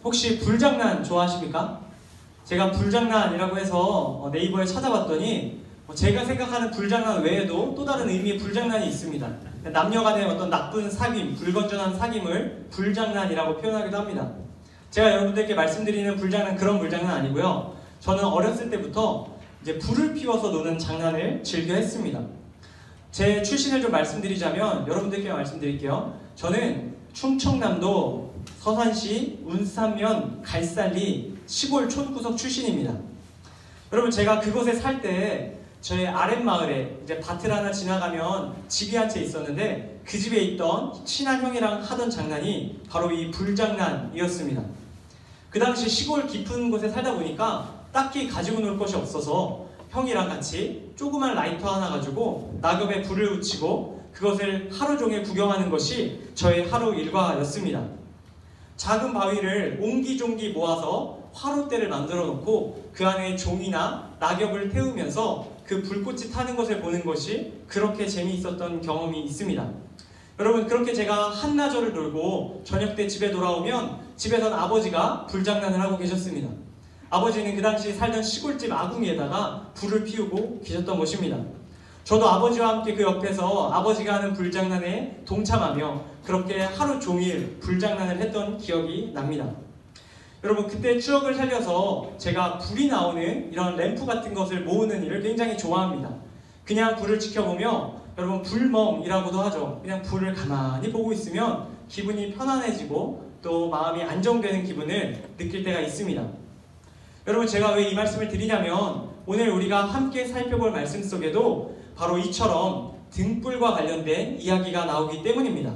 혹시 불장난 좋아하십니까? 제가 불장난이라고 해서 네이버에 찾아봤더니 제가 생각하는 불장난 외에도 또 다른 의미의 불장난이 있습니다. 남녀 간의 어떤 나쁜 사귐, 불건전한 사귐을 불장난이라고 표현하기도 합니다. 제가 여러분들께 말씀드리는 불장난 그런 불장난 아니고요. 저는 어렸을 때부터 이제 불을 피워서 노는 장난을 즐겨 했습니다. 제 출신을 좀 말씀드리자면 여러분들께 말씀드릴게요. 저는 충청남도 서산시 운산면 갈살리 시골 촌구석 출신입니다. 여러분 제가 그곳에 살 때 저의 아랫마을에 이제 밭을 하나 지나가면 집이 한 채 있었는데 그 집에 있던 친한 형이랑 하던 장난이 바로 이 불장난이었습니다. 그 당시 시골 깊은 곳에 살다 보니까 딱히 가지고 놀 것이 없어서 형이랑 같이 조그만 라이터 하나 가지고 낙엽에 불을 붙이고 그것을 하루 종일 구경하는 것이 저의 하루 일과였습니다. 작은 바위를 옹기종기 모아서 화롯대를 만들어 놓고 그 안에 종이나 낙엽을 태우면서 그 불꽃이 타는 것을 보는 것이 그렇게 재미있었던 경험이 있습니다. 여러분 그렇게 제가 한나절을 놀고 저녁 때 집에 돌아오면 집에선 아버지가 불장난을 하고 계셨습니다. 아버지는 그 당시 살던 시골집 아궁이에다가 불을 피우고 계셨던 것입니다. 저도 아버지와 함께 그 옆에서 아버지가 하는 불장난에 동참하며 그렇게 하루 종일 불장난을 했던 기억이 납니다. 여러분 그때 추억을 살려서 제가 불이 나오는 이런 램프 같은 것을 모으는 일을 굉장히 좋아합니다. 그냥 불을 지켜보며 여러분 불멍이라고도 하죠. 그냥 불을 가만히 보고 있으면 기분이 편안해지고 또 마음이 안정되는 기분을 느낄 때가 있습니다. 여러분 제가 왜 이 말씀을 드리냐면 오늘 우리가 함께 살펴볼 말씀 속에도 바로 이처럼 등불과 관련된 이야기가 나오기 때문입니다.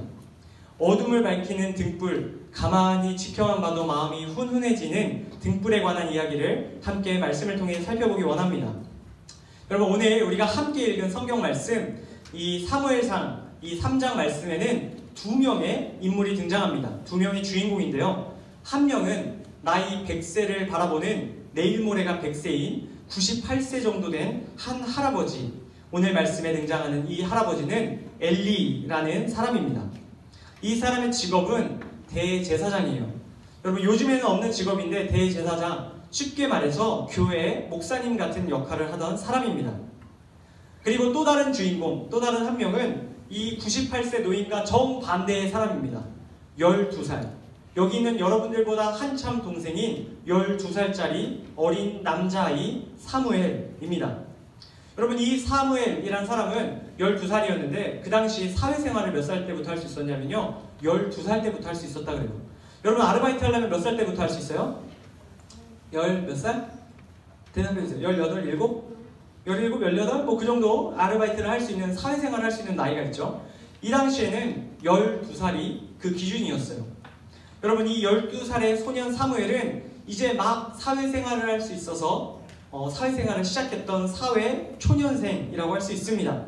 어둠을 밝히는 등불, 가만히 지켜만 봐도 마음이 훈훈해지는 등불에 관한 이야기를 함께 말씀을 통해 살펴보기 원합니다. 여러분 오늘 우리가 함께 읽은 성경 말씀 이 사무엘상 이 3장 말씀에는 두 명의 인물이 등장합니다. 두 명의 주인공인데요. 한 명은 나이 100세를 바라보는 내일 모레가 100세인 98세 정도 된 한 할아버지, 오늘 말씀에 등장하는 이 할아버지는 엘리라는 사람입니다. 이 사람의 직업은 대제사장이에요. 여러분 요즘에는 없는 직업인데 대제사장, 쉽게 말해서 교회의 목사님 같은 역할을 하던 사람입니다. 그리고 또 다른 주인공, 또 다른 한 명은 이 98세 노인과 정반대의 사람입니다. 12살. 여기 있는 여러분들보다 한참 동생인 12살짜리 어린 남자아이 사무엘입니다. 여러분 이 사무엘이란 사람은 12살이었는데 그 당시 사회생활을 몇 살 때부터 할 수 있었냐면요 12살 때부터 할 수 있었다 그래요. 여러분 아르바이트 하려면 몇 살 때부터 할 수 있어요? 몇 살? 대답해주세요. 18, 17? 17, 18? 뭐 그 정도 아르바이트를 할 수 있는 사회생활을 할 수 있는 나이가 있죠. 이 당시에는 12살이 그 기준이었어요. 여러분 이 12살의 소년 사무엘은 이제 막 사회생활을 할 수 있어서 사회생활을 시작했던 사회 초년생이라고 할 수 있습니다.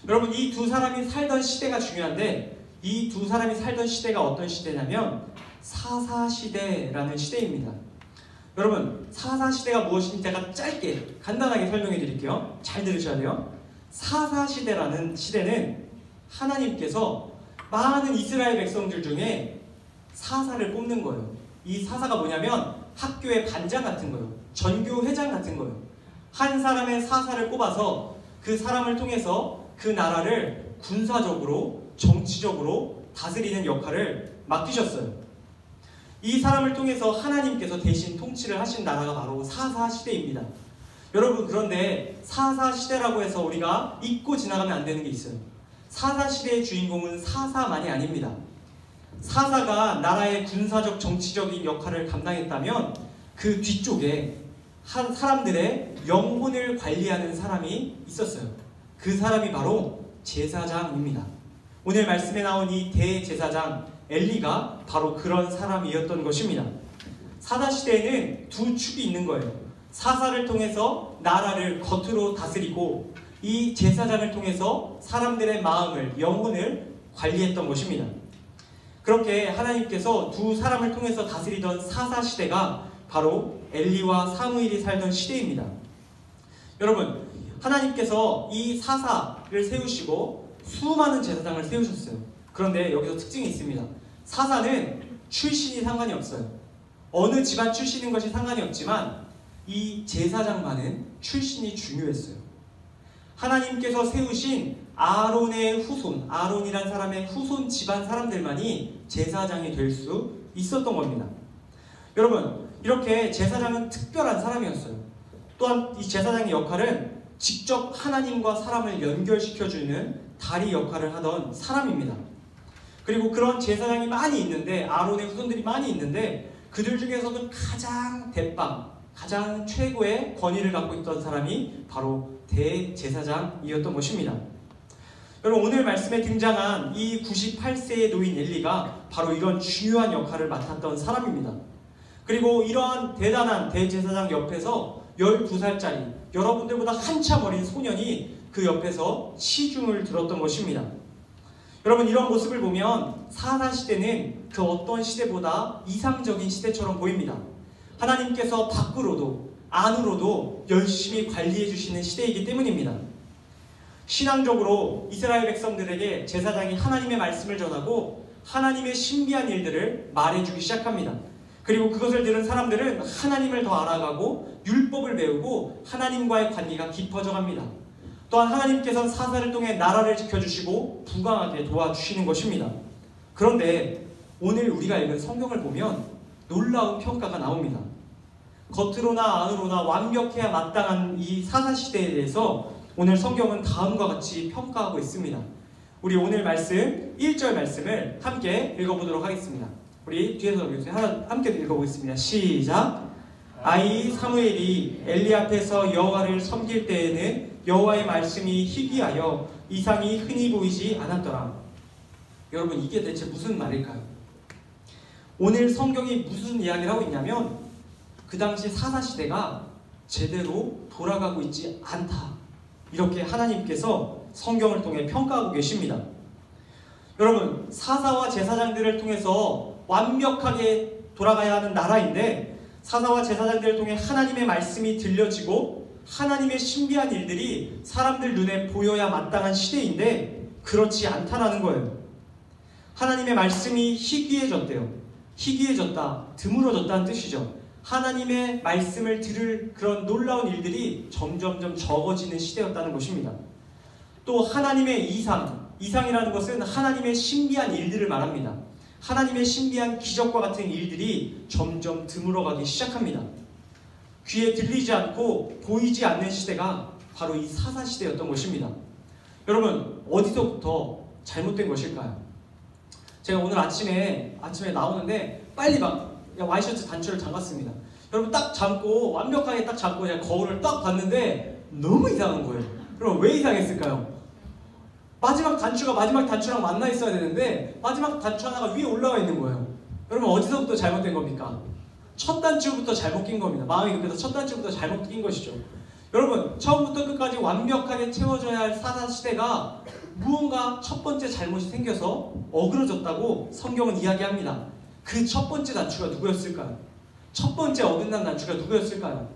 여러분 이 두 사람이 살던 시대가 중요한데 이 두 사람이 살던 시대가 어떤 시대냐면 사사시대라는 시대입니다. 여러분 사사시대가 무엇인지 제가 짧게 간단하게 설명해 드릴게요. 잘 들으셔야 돼요. 사사시대라는 시대는 하나님께서 많은 이스라엘 백성들 중에 사사를 뽑는 거예요. 이 사사가 뭐냐면 학교의 반장 같은 거예요. 전교 회장 같은 거예요. 한 사람의 사사를 뽑아서 그 사람을 통해서 그 나라를 군사적으로 정치적으로 다스리는 역할을 맡기셨어요. 이 사람을 통해서 하나님께서 대신 통치를 하신 나라가 바로 사사시대입니다. 여러분 그런데 사사시대라고 해서 우리가 잊고 지나가면 안 되는 게 있어요. 사사시대의 주인공은 사사만이 아닙니다. 사사가 나라의 군사적 정치적인 역할을 감당했다면 그 뒤쪽에 한 사람들의 영혼을 관리하는 사람이 있었어요. 그 사람이 바로 제사장입니다. 오늘 말씀에 나온 이 대제사장 엘리가 바로 그런 사람이었던 것입니다. 사사시대에는 두 축이 있는 거예요. 사사를 통해서 나라를 겉으로 다스리고 이 제사장을 통해서 사람들의 마음을, 영혼을 관리했던 것입니다. 그렇게 하나님께서 두 사람을 통해서 다스리던 사사시대가 바로 엘리와 사무엘이 살던 시대입니다. 여러분 하나님께서 이 사사를 세우시고 수많은 제사장을 세우셨어요. 그런데 여기서 특징이 있습니다. 사사는 출신이 상관이 없어요. 어느 집안 출신인 것이 상관이 없지만 이 제사장만은 출신이 중요했어요. 하나님께서 세우신 아론의 후손, 아론이란 사람의 후손 집안 사람들만이 제사장이 될 수 있었던 겁니다. 여러분, 이렇게 제사장은 특별한 사람이었어요. 또한 이 제사장의 역할은 직접 하나님과 사람을 연결시켜주는 다리 역할을 하던 사람입니다. 그리고 그런 제사장이 많이 있는데, 아론의 후손들이 많이 있는데, 그들 중에서도 가장 대빵, 가장 최고의 권위를 갖고 있던 사람이 바로 대제사장이었던 것입니다. 여러분, 오늘 말씀에 등장한 이 98세의 노인 엘리가 바로 이런 중요한 역할을 맡았던 사람입니다. 그리고 이러한 대단한 대제사장 옆에서 12살짜리 여러분들보다 한참 어린 소년이 그 옆에서 시중을 들었던 것입니다. 여러분, 이런 모습을 보면 사사시대는 그 어떤 시대보다 이상적인 시대처럼 보입니다. 하나님께서 밖으로도 안으로도 열심히 관리해 주시는 시대이기 때문입니다. 신앙적으로 이스라엘 백성들에게 제사장이 하나님의 말씀을 전하고 하나님의 신비한 일들을 말해주기 시작합니다. 그리고 그것을 들은 사람들은 하나님을 더 알아가고 율법을 배우고 하나님과의 관계가 깊어져 갑니다. 또한 하나님께서는 사사를 통해 나라를 지켜주시고 부강하게 도와주시는 것입니다. 그런데 오늘 우리가 읽은 성경을 보면 놀라운 평가가 나옵니다. 겉으로나 안으로나 완벽해야 마땅한 이 사사시대에 대해서 오늘 성경은 다음과 같이 평가하고 있습니다. 우리 오늘 말씀 1절 말씀을 함께 읽어보도록 하겠습니다. 우리 뒤에서 함께 읽어보겠습니다. 시작! 아이 사무엘이 엘리 앞에서 여호와를 섬길 때에는 여호와의 말씀이 희귀하여 이상이 흔히 보이지 않았더라. 여러분, 이게 대체 무슨 말일까요? 오늘 성경이 무슨 이야기를 하고 있냐면 그 당시 사사시대가 제대로 돌아가고 있지 않다, 이렇게 하나님께서 성경을 통해 평가하고 계십니다. 여러분, 사사와 제사장들을 통해서 완벽하게 돌아가야 하는 나라인데 사사와 제사장들을 통해 하나님의 말씀이 들려지고 하나님의 신비한 일들이 사람들 눈에 보여야 마땅한 시대인데 그렇지 않다라는 거예요. 하나님의 말씀이 희귀해졌대요. 희귀해졌다, 드물어졌다는 뜻이죠. 하나님의 말씀을 들을 그런 놀라운 일들이 점점점 적어지는 시대였다는 것입니다. 또 하나님의 이상이라는 것은 하나님의 신비한 일들을 말합니다. 하나님의 신비한 기적과 같은 일들이 점점 드물어가기 시작합니다. 귀에 들리지 않고 보이지 않는 시대가 바로 이 사사시대였던 것입니다. 여러분, 어디서부터 잘못된 것일까요? 제가 오늘 아침에 나오는데 빨리 막 와이셔츠 단추를 잠갔습니다. 여러분, 딱 잠고 완벽하게 딱 잠고 제가 거울을 딱 봤는데 너무 이상한 거예요. 그럼 왜 이상했을까요? 마지막 단추랑 만나 있어야 되는데 마지막 단추 하나가 위에 올라와 있는 거예요. 여러분, 어디서부터 잘못된 겁니까? 첫 단추부터 잘못 낀 겁니다. 마음이 급해서 첫 단추부터 잘못 낀 것이죠. 여러분, 처음부터 끝까지 완벽하게 채워져야 할 사사시대가 무언가 첫 번째 잘못이 생겨서 어그러졌다고 성경은 이야기합니다. 그 첫 번째 단추가 누구였을까요? 첫 번째 어긋난 단추가 누구였을까요?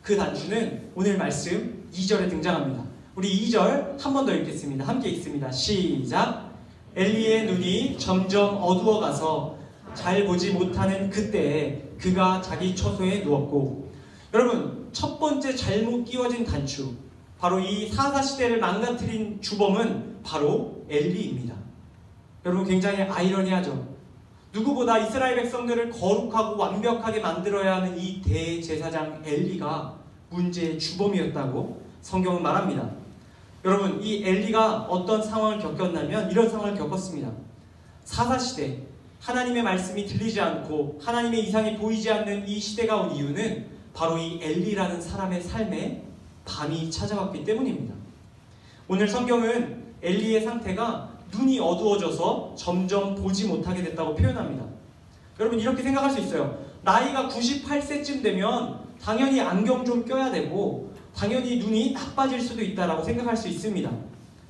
그 단추는 오늘 말씀 2절에 등장합니다. 우리 2절 한 번 더 읽겠습니다. 함께 읽습니다. 시작! 엘리의 눈이 점점 어두워가서 잘 보지 못하는 그때에 그가 자기 처소에 누웠고, 여러분, 첫 번째 잘못 끼워진 단추, 바로 이 사사시대를 망가뜨린 주범은 바로 엘리입니다. 여러분, 굉장히 아이러니하죠. 누구보다 이스라엘 백성들을 거룩하고 완벽하게 만들어야 하는 이 대제사장 엘리가 문제의 주범이었다고 성경은 말합니다. 여러분, 이 엘리가 어떤 상황을 겪었냐면 이런 상황을 겪었습니다. 사사시대, 하나님의 말씀이 들리지 않고 하나님의 이상이 보이지 않는 이 시대가 온 이유는 바로 이 엘리라는 사람의 삶에 밤이 찾아왔기 때문입니다. 오늘 성경은 엘리의 상태가 눈이 어두워져서 점점 보지 못하게 됐다고 표현합니다. 여러분, 이렇게 생각할 수 있어요. 나이가 98세쯤 되면 당연히 안경 좀 껴야 되고 당연히 눈이 나빠질 수도 있다라고 생각할 수 있습니다.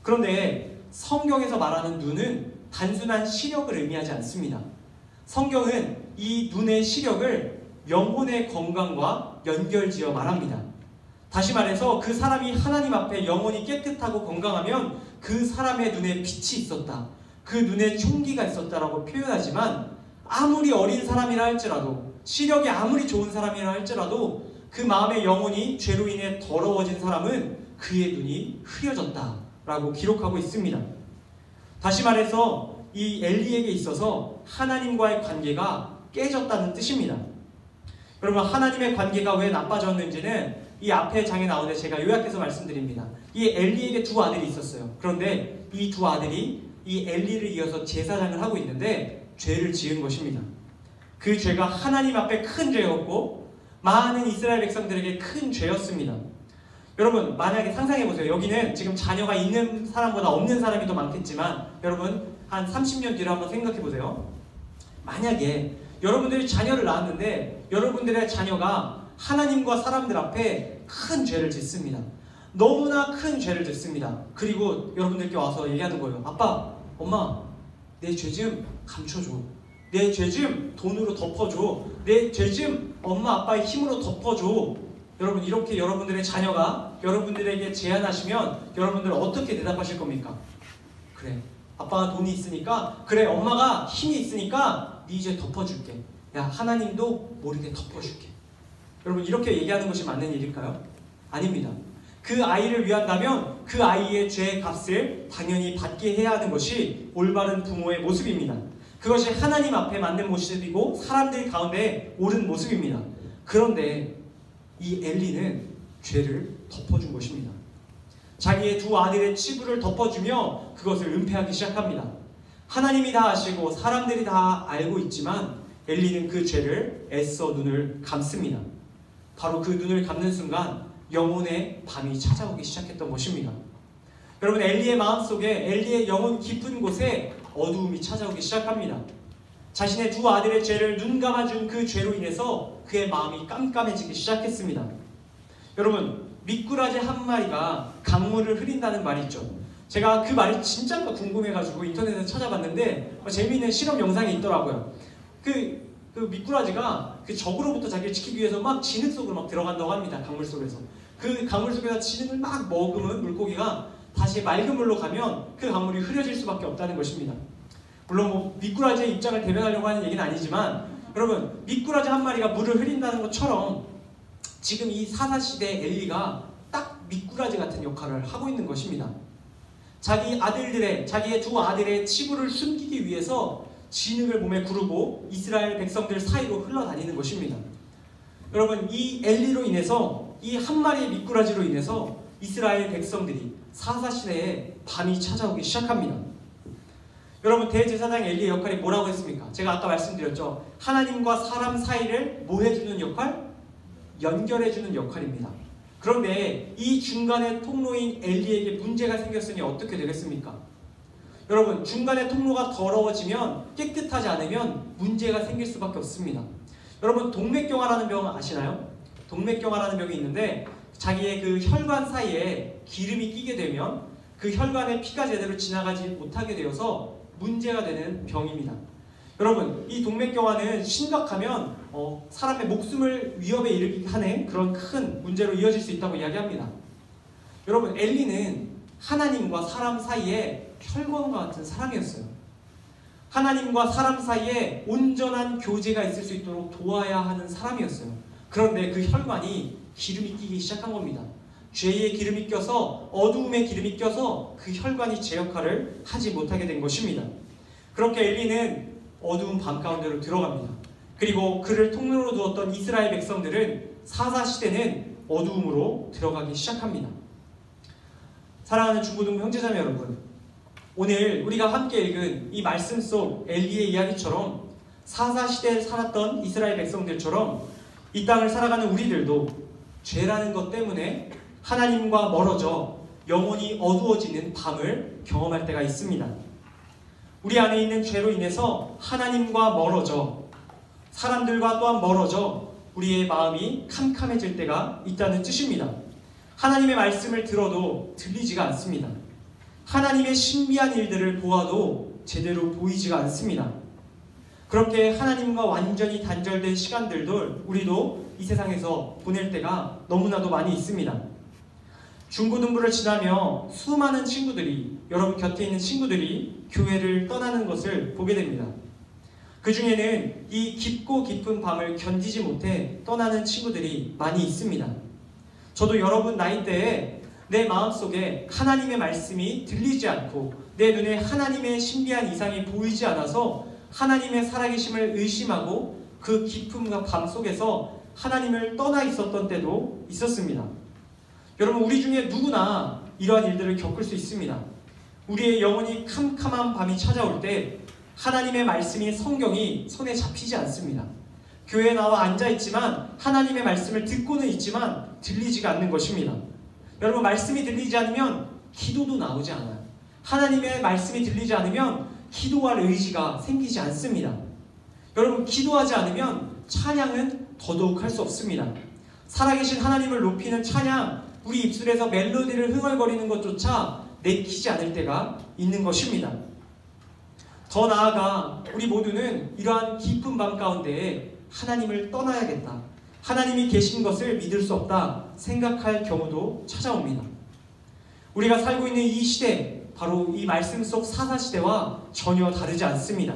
그런데 성경에서 말하는 눈은 단순한 시력을 의미하지 않습니다. 성경은 이 눈의 시력을 영혼의 건강과 연결지어 말합니다. 다시 말해서 그 사람이 하나님 앞에 영혼이 깨끗하고 건강하면 그 사람의 눈에 빛이 있었다, 그 눈에 총기가 있었다라고 표현하지만 아무리 어린 사람이라 할지라도 시력이 아무리 좋은 사람이라 할지라도 그 마음의 영혼이 죄로 인해 더러워진 사람은 그의 눈이 흐려졌다라고 기록하고 있습니다. 다시 말해서 이 엘리에게 있어서 하나님과의 관계가 깨졌다는 뜻입니다. 여러분, 하나님의 관계가 왜 나빠졌는지는 이 앞에 장에 나오는데 제가 요약해서 말씀드립니다. 이 엘리에게 두 아들이 있었어요. 그런데 이 두 아들이 이 엘리를 이어서 제사장을 하고 있는데 죄를 지은 것입니다. 그 죄가 하나님 앞에 큰 죄였고 많은 이스라엘 백성들에게 큰 죄였습니다. 여러분, 만약에 상상해보세요. 여기는 지금 자녀가 있는 사람보다 없는 사람이 더 많겠지만 여러분, 한 30년 뒤로 한번 생각해보세요. 만약에 여러분들이 자녀를 낳았는데 여러분들의 자녀가 하나님과 사람들 앞에 큰 죄를 짓습니다. 너무나 큰 죄를 짓습니다. 그리고 여러분들께 와서 얘기하는 거예요. 아빠, 엄마, 내 죄 좀 감춰줘. 내 죄 좀 돈으로 덮어줘. 내 죄 좀 엄마 아빠의 힘으로 덮어줘. 여러분, 이렇게 여러분들의 자녀가 여러분들에게 제안하시면 여러분들 어떻게 대답하실 겁니까? 그래, 아빠가 돈이 있으니까, 그래, 엄마가 힘이 있으니까 네 죄 덮어줄게. 야, 하나님도 모르게 덮어줄게. 여러분, 이렇게 얘기하는 것이 맞는 일일까요? 아닙니다. 그 아이를 위한다면 그 아이의 죄의 값을 당연히 받게 해야 하는 것이 올바른 부모의 모습입니다. 그것이 하나님 앞에 맞는 모습이고 사람들 가운데 옳은 모습입니다. 그런데 이 엘리는 죄를 덮어준 것입니다. 자기의 두 아들의 치부를 덮어주며 그것을 은폐하기 시작합니다. 하나님이 다 아시고 사람들이 다 알고 있지만 엘리는 그 죄를 애써 눈을 감습니다. 바로 그 눈을 감는 순간 영혼의 밤이 찾아오기 시작했던 것입니다. 여러분, 엘리의 마음속에, 엘리의 영혼 깊은 곳에 어두움이 찾아오기 시작합니다. 자신의 두 아들의 죄를 눈 감아준 그 죄로 인해서 그의 마음이 깜깜해지기 시작했습니다. 여러분, 미꾸라지 한 마리가 강물을 흐린다는 말이 있죠. 제가 그 말이 진짜인가 궁금해가지고 인터넷에서 찾아봤는데 재미있는 실험 영상이 있더라고요. 그 미꾸라지가 그 적으로부터 자기를 지키기 위해서 막 진흙 속으로 막 들어간다고 합니다. 강물 속에서. 그 강물 속에서 진흙을 막 머금은 물고기가 다시 맑은 물로 가면 그 강물이 흐려질 수밖에 없다는 것입니다. 물론 뭐 미꾸라지의 입장을 대변하려고 하는 얘기는 아니지만 여러분, 미꾸라지 한 마리가 물을 흐린다는 것처럼 지금 이 사사시대 엘리가 딱 미꾸라지 같은 역할을 하고 있는 것입니다. 자기의 두 아들의 치부를 숨기기 위해서 진흙을 몸에 구르고 이스라엘 백성들 사이로 흘러다니는 것입니다. 여러분, 이 엘리로 인해서, 이 한 마리의 미꾸라지로 인해서 이스라엘 백성들이 사사시대에 밤이 찾아오기 시작합니다. 여러분, 대제사장 엘리의 역할이 뭐라고 했습니까? 제가 아까 말씀드렸죠. 하나님과 사람 사이를 뭐 해주는 역할? 연결해주는 역할입니다. 그런데 이 중간의 통로인 엘리에게 문제가 생겼으니 어떻게 되겠습니까? 여러분, 중간의 통로가 더러워지면, 깨끗하지 않으면 문제가 생길 수밖에 없습니다. 여러분, 동맥경화라는 병 아시나요? 동맥경화라는 병이 있는데 자기의 그 혈관 사이에 기름이 끼게 되면 그 혈관에 피가 제대로 지나가지 못하게 되어서 문제가 되는 병입니다. 여러분, 이 동맥경화는 심각하면 사람의 목숨을 위협에 이르게 하는 그런 큰 문제로 이어질 수 있다고 이야기합니다. 여러분, 엘리는 하나님과 사람 사이에 혈관과 같은 사람이었어요. 하나님과 사람 사이에 온전한 교제가 있을 수 있도록 도와야 하는 사람이었어요. 그런데 그 혈관이 기름이 끼기 시작한 겁니다. 죄의 기름이 껴서, 어두움의 기름이 껴서 그 혈관이 제 역할을 하지 못하게 된 것입니다. 그렇게 엘리는 어두운 밤 가운데로 들어갑니다. 그리고 그를 통로로 두었던 이스라엘 백성들은 사사시대는 어두움으로 들어가기 시작합니다. 사랑하는 중고등부 형제자매 여러분, 오늘 우리가 함께 읽은 이 말씀 속 엘리의 이야기처럼 사사시대에 살았던 이스라엘 백성들처럼 이 땅을 살아가는 우리들도 죄라는 것 때문에 하나님과 멀어져 영혼이 어두워지는 밤을 경험할 때가 있습니다. 우리 안에 있는 죄로 인해서 하나님과 멀어져, 사람들과 또한 멀어져 우리의 마음이 캄캄해질 때가 있다는 뜻입니다. 하나님의 말씀을 들어도 들리지가 않습니다. 하나님의 신비한 일들을 보아도 제대로 보이지가 않습니다. 그렇게 하나님과 완전히 단절된 시간들도 우리도 이 세상에서 보낼 때가 너무나도 많이 있습니다. 중고등부를 지나며 수많은 친구들이, 여러분 곁에 있는 친구들이 교회를 떠나는 것을 보게 됩니다. 그 중에는 이 깊고 깊은 밤을 견디지 못해 떠나는 친구들이 많이 있습니다. 저도 여러분 나이대에 내 마음속에 하나님의 말씀이 들리지 않고 내 눈에 하나님의 신비한 이상이 보이지 않아서 하나님의 살아계심을 의심하고 그 깊은 밤 속에서 하나님을 떠나 있었던 때도 있었습니다. 여러분, 우리 중에 누구나 이러한 일들을 겪을 수 있습니다. 우리의 영혼이 캄캄한 밤이 찾아올 때 하나님의 말씀이, 성경이 손에 잡히지 않습니다. 교회에 나와 앉아있지만 하나님의 말씀을 듣고는 있지만 들리지가 않는 것입니다. 여러분, 말씀이 들리지 않으면 기도도 나오지 않아요. 하나님의 말씀이 들리지 않으면 기도할 의지가 생기지 않습니다. 여러분, 기도하지 않으면 찬양은 더더욱 할 수 없습니다. 살아계신 하나님을 높이는 찬양, 우리 입술에서 멜로디를 흥얼거리는 것조차 내키지 않을 때가 있는 것입니다. 더 나아가 우리 모두는 이러한 깊은 밤 가운데에 하나님을 떠나야겠다, 하나님이 계신 것을 믿을 수 없다 생각할 경우도 찾아옵니다. 우리가 살고 있는 이 시대, 바로 이 말씀 속 사사시대와 전혀 다르지 않습니다.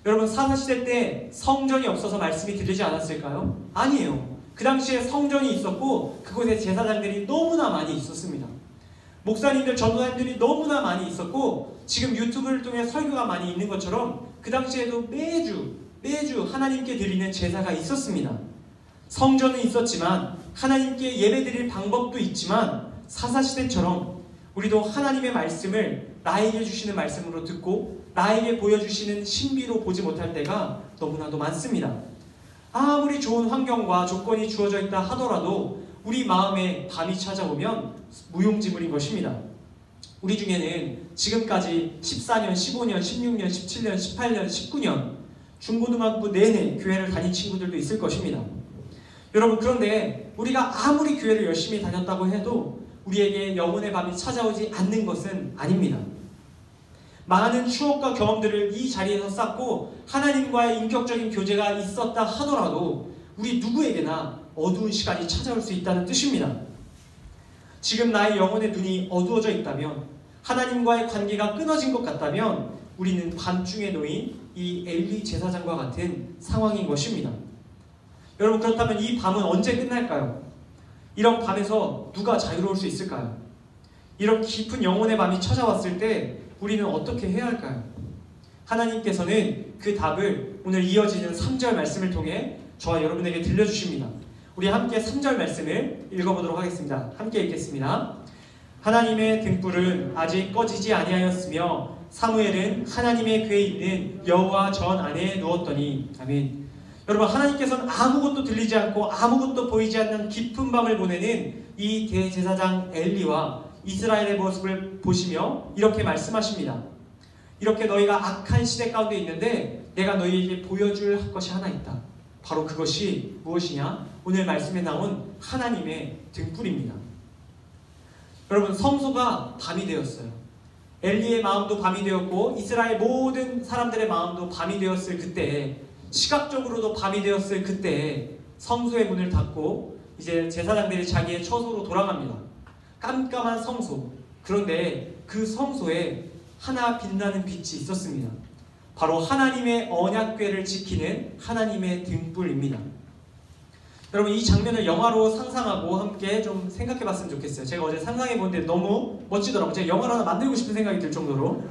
여러분, 사사시대 때 성전이 없어서 말씀이 들리지 않았을까요? 아니에요. 그 당시에 성전이 있었고 그곳에 제사장들이 너무나 많이 있었습니다. 목사님들, 전도사님들이 너무나 많이 있었고 지금 유튜브를 통해 설교가 많이 있는 것처럼 그 당시에도 매주 하나님께 드리는 제사가 있었습니다. 성전은 있었지만 하나님께 예배드릴 방법도 있지만 사사시대처럼 우리도 하나님의 말씀을 나에게 주시는 말씀으로 듣고 나에게 보여주시는 신비로 보지 못할 때가 너무나도 많습니다. 아무리 좋은 환경과 조건이 주어져 있다 하더라도 우리 마음에 밤이 찾아오면 무용지물인 것입니다. 우리 중에는 지금까지 14년, 15년, 16년, 17년, 18년, 19년 중고등학부 내내 교회를 다닌 친구들도 있을 것입니다. 여러분, 그런데 우리가 아무리 교회를 열심히 다녔다고 해도 우리에게 영혼의 밤이 찾아오지 않는 것은 아닙니다. 많은 추억과 경험들을 이 자리에서 쌓고 하나님과의 인격적인 교제가 있었다 하더라도 우리 누구에게나 어두운 시간이 찾아올 수 있다는 뜻입니다. 지금 나의 영혼의 눈이 어두워져 있다면, 하나님과의 관계가 끊어진 것 같다면 우리는 밤중에 놓인 이 엘리 제사장과 같은 상황인 것입니다. 여러분, 그렇다면 이 밤은 언제 끝날까요? 이런 밤에서 누가 자유로울 수 있을까요? 이런 깊은 영혼의 밤이 찾아왔을 때 우리는 어떻게 해야 할까요? 하나님께서는 그 답을 오늘 이어지는 3절 말씀을 통해 저와 여러분에게 들려주십니다. 우리 함께 3절 말씀을 읽어보도록 하겠습니다. 함께 읽겠습니다. 하나님의 등불은 아직 꺼지지 아니하였으며 사무엘은 하나님의 궤에 있는 여호와 전 안에 누웠더니. 아멘. 여러분, 하나님께서는 아무것도 들리지 않고 아무것도 보이지 않는 깊은 밤을 보내는 이 대제사장 엘리와 이스라엘의 모습을 보시며 이렇게 말씀하십니다. 이렇게 너희가 악한 시대 가운데 있는데 내가 너희에게 보여줄 것이 하나 있다. 바로 그것이 무엇이냐? 오늘 말씀에 나온 하나님의 등불입니다. 여러분, 성소가 밤이 되었어요. 엘리의 마음도 밤이 되었고 이스라엘 모든 사람들의 마음도 밤이 되었을 그때에, 시각적으로도 밤이 되었을 그때에 성소의 문을 닫고 이제 제사장들이 자기의 처소로 돌아갑니다. 깜깜한 성소. 그런데 그 성소에 하나 빛나는 빛이 있었습니다. 바로 하나님의 언약궤를 지키는 하나님의 등불입니다. 여러분, 이 장면을 영화로 상상하고 함께 좀 생각해 봤으면 좋겠어요. 제가 어제 상상해 보는데 너무 멋지더라고요. 제가 영화를 하나 만들고 싶은 생각이 들 정도로.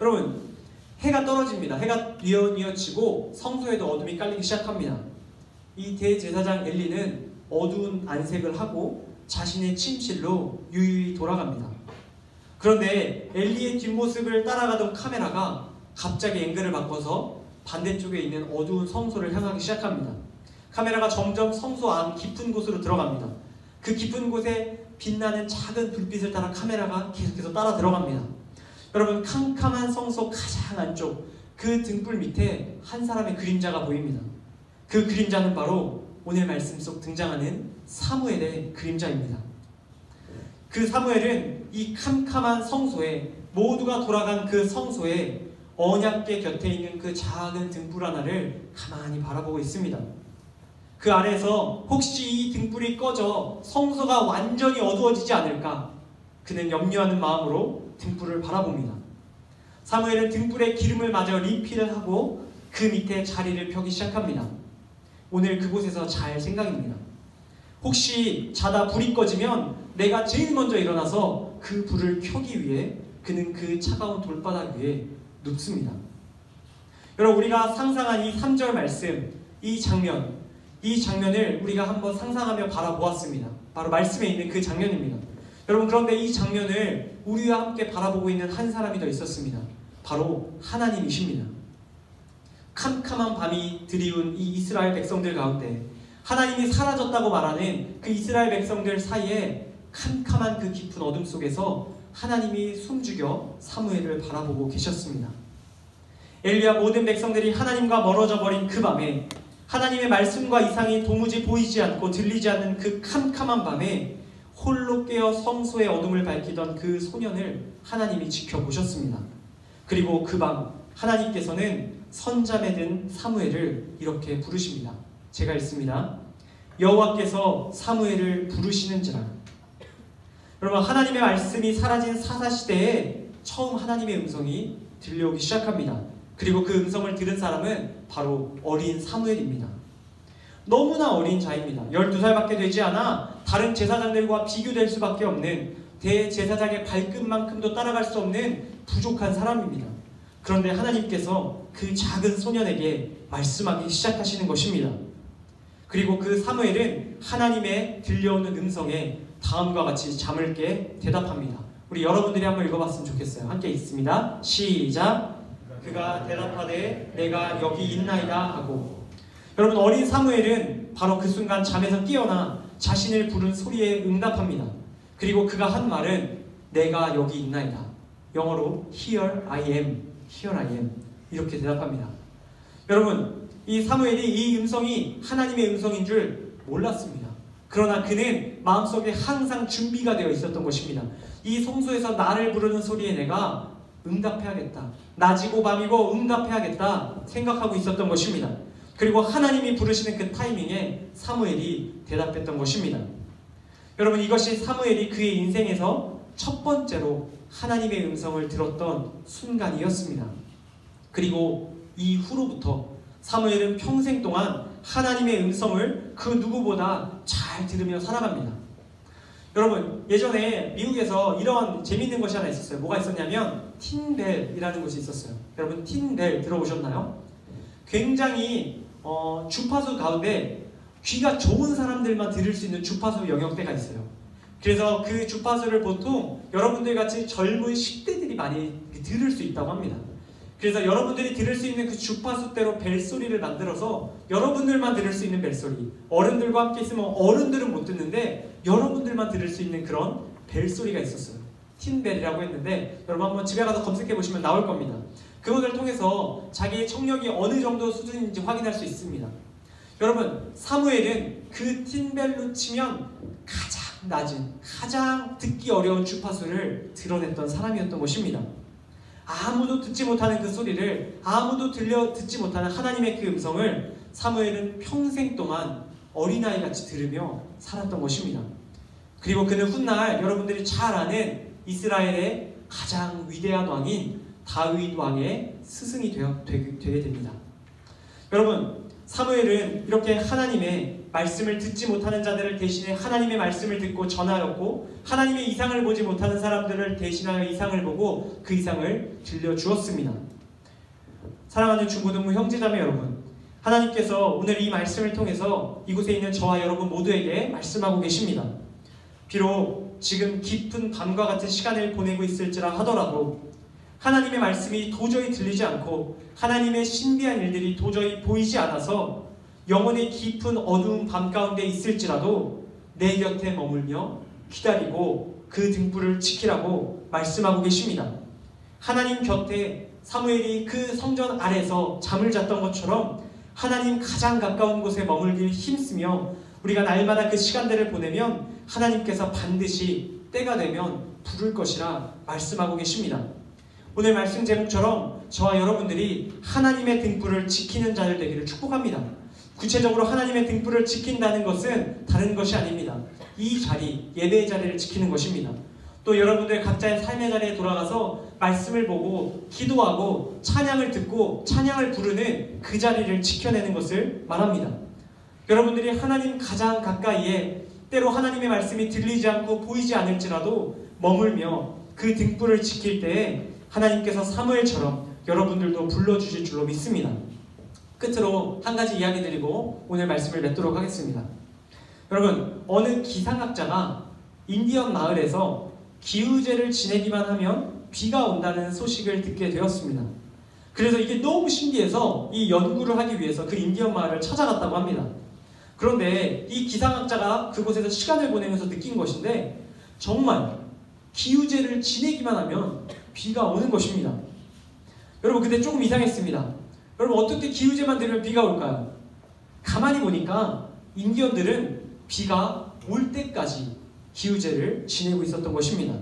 여러분, 해가 떨어집니다. 해가 뉘어뉘어지고 성소에도 어둠이 깔리기 시작합니다. 이 대제사장 엘리는 어두운 안색을 하고 자신의 침실로 유유히 돌아갑니다. 그런데 엘리의 뒷모습을 따라가던 카메라가 갑자기 앵글을 바꿔서 반대쪽에 있는 어두운 성소를 향하기 시작합니다. 카메라가 점점 성소 안 깊은 곳으로 들어갑니다. 그 깊은 곳에 빛나는 작은 불빛을 따라 카메라가 계속해서 따라 들어갑니다. 여러분, 캄캄한 성소 가장 안쪽 그 등불 밑에 한 사람의 그림자가 보입니다. 그 그림자는 바로 오늘 말씀 속 등장하는 사무엘의 그림자입니다. 그 사무엘은 이 캄캄한 성소에, 모두가 돌아간 그 성소에 언약궤 곁에 있는 그 작은 등불 하나를 가만히 바라보고 있습니다. 그 아래에서 혹시 이 등불이 꺼져 성소가 완전히 어두워지지 않을까, 그는 염려하는 마음으로 등불을 바라봅니다. 사무엘은 등불에 기름을 맞아 리필을 하고 그 밑에 자리를 펴기 시작합니다. 오늘 그곳에서 잘 생각입니다. 혹시 자다 불이 꺼지면 내가 제일 먼저 일어나서 그 불을 켜기 위해 그는 그 차가운 돌바닥 위에 눕습니다. 여러분, 우리가 상상한 이 3절 말씀, 이 장면을 우리가 한번 상상하며 바라보았습니다. 바로 말씀에 있는 그 장면입니다. 여러분, 그런데 이 장면을 우리와 함께 바라보고 있는 한 사람이 더 있었습니다. 바로 하나님이십니다. 캄캄한 밤이 드리운 이 이스라엘 백성들 가운데 하나님이 사라졌다고 말하는 그 이스라엘 백성들 사이에 캄캄한 그 깊은 어둠 속에서 하나님이 숨죽여 사무엘을 바라보고 계셨습니다. 엘리야 모든 백성들이 하나님과 멀어져 버린 그 밤에, 하나님의 말씀과 이상이 도무지 보이지 않고 들리지 않는 그 캄캄한 밤에 홀로 깨어 성소의 어둠을 밝히던 그 소년을 하나님이 지켜보셨습니다. 그리고 그 밤 하나님께서는 선잠에 든 사무엘을 이렇게 부르십니다. 제가 읽습니다. 여호와께서 사무엘을 부르시는지라. 여러분, 하나님의 말씀이 사라진 사사시대에 처음 하나님의 음성이 들려오기 시작합니다. 그리고 그 음성을 들은 사람은 바로 어린 사무엘입니다. 너무나 어린 자입니다. 12살밖에 되지 않아 다른 제사장들과 비교될 수밖에 없는, 대제사장의 발끝만큼도 따라갈 수 없는 부족한 사람입니다. 그런데 하나님께서 그 작은 소년에게 말씀하기 시작하시는 것입니다. 그리고 그 사무엘은 하나님의 들려오는 음성에 다음과 같이 잠을 깨 대답합니다. 우리 여러분들이 한번 읽어봤으면 좋겠어요. 함께 읽습니다. 시작. 그가 대답하되 내가 여기 있나이다 하고. 여러분, 어린 사무엘은 바로 그 순간 잠에서 깨어나 자신을 부른 소리에 응답합니다. 그리고 그가 한 말은 내가 여기 있나이다. 영어로 Here I am, Here I am 이렇게 대답합니다. 여러분, 이 사무엘이 이 음성이 하나님의 음성인 줄 몰랐습니다. 그러나 그는 마음속에 항상 준비가 되어 있었던 것입니다. 이 성소에서 나를 부르는 소리에 내가 응답해야겠다. 낮이고 밤이고 응답해야겠다 생각하고 있었던 것입니다. 그리고 하나님이 부르시는 그 타이밍에 사무엘이 대답했던 것입니다. 여러분, 이것이 사무엘이 그의 인생에서 첫 번째로 하나님의 음성을 들었던 순간이었습니다. 그리고 이후로부터 사무엘은 평생 동안 하나님의 음성을 그 누구보다 잘 들으며 살아갑니다. 여러분, 예전에 미국에서 이런 재밌는 것이 하나 있었어요. 뭐가 있었냐면 틴벨이라는 곳이 있었어요. 여러분, 틴벨 들어보셨나요? 굉장히 주파수 가운데 귀가 좋은 사람들만 들을 수 있는 주파수 영역대가 있어요. 그래서 그 주파수를 보통 여러분들 같이 젊은 10대들이 많이 들을 수 있다고 합니다. 그래서 여러분들이 들을 수 있는 그 주파수대로 벨소리를 만들어서 여러분들만 들을 수 있는 벨소리, 어른들과 함께 있으면 어른들은 못 듣는데 여러분들만 들을 수 있는 그런 벨소리가 있었어요. 틴벨이라고 했는데 여러분 한번 집에 가서 검색해 보시면 나올 겁니다. 그것을 통해서 자기의 청력이 어느 정도 수준인지 확인할 수 있습니다. 여러분, 사무엘은 그 틴벨로 치면 가장 낮은, 가장 듣기 어려운 주파수를 드러냈던 사람이었던 것입니다. 아무도 듣지 못하는 그 소리를, 아무도 듣지 못하는 하나님의 그 음성을 사무엘은 평생 동안 어린아이같이 들으며 살았던 것입니다. 그리고 그는 훗날 여러분들이 잘 아는 이스라엘의 가장 위대한 왕인 다윗 왕의 스승이 되게 됩니다. 여러분, 사무엘은 이렇게 하나님의 말씀을 듣지 못하는 자들을 대신해 하나님의 말씀을 듣고 전하였고, 하나님의 이상을 보지 못하는 사람들을 대신하여 이상을 보고 그 이상을 들려주었습니다. 사랑하는 중고등부 형제자매 여러분, 하나님께서 오늘 이 말씀을 통해서 이곳에 있는 저와 여러분 모두에게 말씀하고 계십니다. 비록 지금 깊은 밤과 같은 시간을 보내고 있을지라 하더라도 하나님의 말씀이 도저히 들리지 않고 하나님의 신비한 일들이 도저히 보이지 않아서 영혼의 깊은 어두운 밤 가운데 있을지라도 내 곁에 머물며 기다리고 그 등불을 지키라고 말씀하고 계십니다. 하나님 곁에 사무엘이 그 성전 아래서 잠을 잤던 것처럼 하나님 가장 가까운 곳에 머물길 힘쓰며 우리가 날마다 그 시간들을 보내면 하나님께서 반드시 때가 되면 부를 것이라 말씀하고 계십니다. 오늘 말씀 제목처럼 저와 여러분들이 하나님의 등불을 지키는 자들 되기를 축복합니다. 구체적으로 하나님의 등불을 지킨다는 것은 다른 것이 아닙니다. 이 자리, 예배의 자리를 지키는 것입니다. 또 여러분들 각자의 삶의 자리에 돌아가서 말씀을 보고 기도하고 찬양을 듣고 찬양을 부르는 그 자리를 지켜내는 것을 말합니다. 여러분들이 하나님 가장 가까이에 때로 하나님의 말씀이 들리지 않고 보이지 않을지라도 머물며 그 등불을 지킬 때에 하나님께서 사무엘처럼 여러분들도 불러주실 줄로 믿습니다. 끝으로 한 가지 이야기 드리고 오늘 말씀을 맺도록 하겠습니다. 여러분, 어느 기상학자가 인디언 마을에서 기우제를 지내기만 하면 비가 온다는 소식을 듣게 되었습니다. 그래서 이게 너무 신기해서 이 연구를 하기 위해서 그 인디언 마을을 찾아갔다고 합니다. 그런데 이 기상학자가 그곳에서 시간을 보내면서 느낀 것인데 정말 기우제를 지내기만 하면 비가 오는 것입니다. 여러분, 근데 조금 이상했습니다. 여러분, 어떻게 기우제만 들으면 비가 올까요? 가만히 보니까 인디언들은 비가 올 때까지 기우제를 지내고 있었던 것입니다.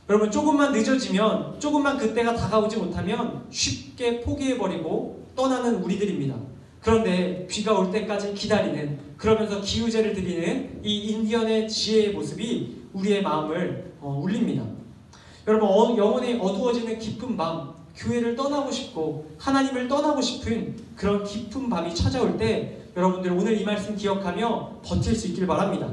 여러분, 조금만 늦어지면, 조금만 그때가 다가오지 못하면 쉽게 포기해버리고 떠나는 우리들입니다. 그런데 비가 올 때까지 기다리는, 그러면서 기우제를 드리는 이 인디언의 지혜의 모습이 우리의 마음을 울립니다. 여러분, 영혼이 어두워지는 깊은 밤, 교회를 떠나고 싶고 하나님을 떠나고 싶은 그런 깊은 밤이 찾아올 때 여러분들 오늘 이 말씀 기억하며 버틸 수 있길 바랍니다.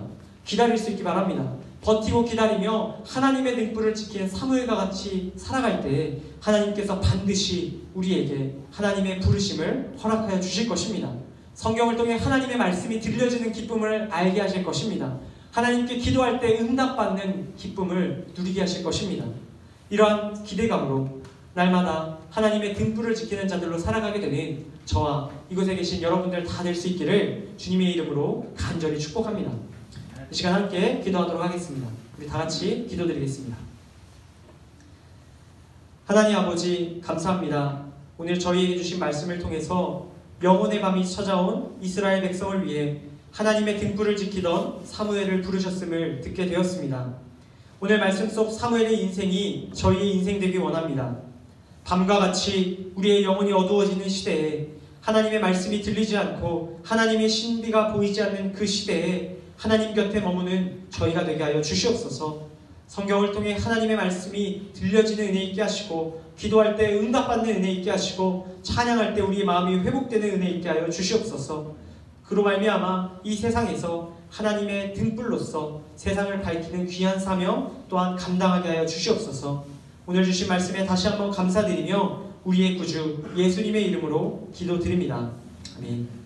기다릴 수 있길 바랍니다. 버티고 기다리며 하나님의 등불을 지키는 사무엘과 같이 살아갈 때 하나님께서 반드시 우리에게 하나님의 부르심을 허락하여 주실 것입니다. 성경을 통해 하나님의 말씀이 들려지는 기쁨을 알게 하실 것입니다. 하나님께 기도할 때 응답받는 기쁨을 누리게 하실 것입니다. 이러한 기대감으로 날마다 하나님의 등불을 지키는 자들로 살아가게 되는 저와 이곳에 계신 여러분들 다 될 수 있기를 주님의 이름으로 간절히 축복합니다. 이 시간 함께 기도하도록 하겠습니다. 우리 다 같이 기도드리겠습니다. 하나님 아버지, 감사합니다. 오늘 저희에게 주신 말씀을 통해서 영혼의 밤이 찾아온 이스라엘 백성을 위해 하나님의 등불을 지키던 사무엘을 부르셨음을 듣게 되었습니다. 오늘 말씀 속 사무엘의 인생이 저희의 인생 되기 원합니다. 밤과 같이 우리의 영혼이 어두워지는 시대에 하나님의 말씀이 들리지 않고 하나님의 신비가 보이지 않는 그 시대에 하나님 곁에 머무는 저희가 되게 하여 주시옵소서. 성경을 통해 하나님의 말씀이 들려지는 은혜 있게 하시고 기도할 때 응답받는 은혜 있게 하시고 찬양할 때 우리의 마음이 회복되는 은혜 있게 하여 주시옵소서. 그로 말미암아 이 세상에서 하나님의 등불로서 세상을 밝히는 귀한 사명 또한 감당하게 하여 주시옵소서. 오늘 주신 말씀에 다시 한번 감사드리며 우리의 구주 예수님의 이름으로 기도드립니다. 아멘.